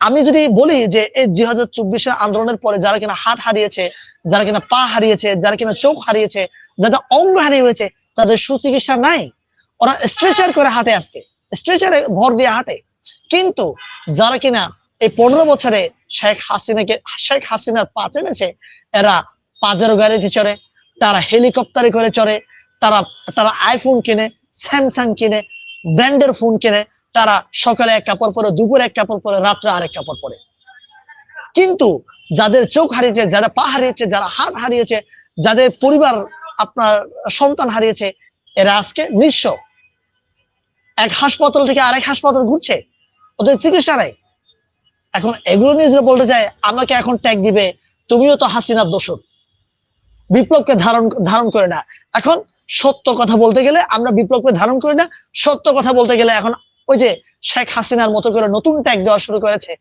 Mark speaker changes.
Speaker 1: আমি যদি বলি যে এই 2024 আন্দোলনের পরে যারা কিনা হাত হারিয়েছে, যারা কিনা পা হারিয়েছে, যারা কিনা চোখ হারিয়েছে, যাদের অঙ্গ হারিয়ে হয়েছে, তাদের সুচিকিৎসা নাই। ওরা স্ট্রেচার করে হাঁটে, আজকে স্ট্রেচারে ভর দিয়ে হাঁটে। কিন্তু যারা কিনা এই 15 বছরে শেখ হাসিনার পা চেনেছে, এরা পাজেরো গাড়িতে চড়ে, তারা হেলিকপ্টারে করে চড়ে, তারা তারা আইফোন কিনে, স্যামসাং কিনে, ব্র্যান্ডের ফোন কিনে, তারা সকালে এক কাপড় পরে, দুপুরে এক কাপড় পরে, রাত্রে আরেক কাপড় পরে। কিন্তু যাদের চোখ হারিয়েছে, যারা পা হারিয়েছে, যারা হাত হারিয়েছে, যাদের পরিবার আপনার সন্তান হারিয়েছে, এরা আজকে নিঃস্ব। এক হাসপাতাল থেকে আরেক হাসপাতাল ঘুরছে, ওদের চিকিৎসা নাই। এখন এগুলো নিয়ে যদি বলতে চায়, আমাকে এখন ট্যাগ দিবে তুমিও তো হাসিনার দোষর, বিপ্লবকে ধারণ করে না। এখন সত্য কথা বলতে গেলে আমরা বিপ্লবকে ধারণ করি না, সত্য কথা বলতে গেলে এখন ওই যে শেখ হাসিনার মতো করে নতুন ট্যাগ দেওয়া শুরু করেছে।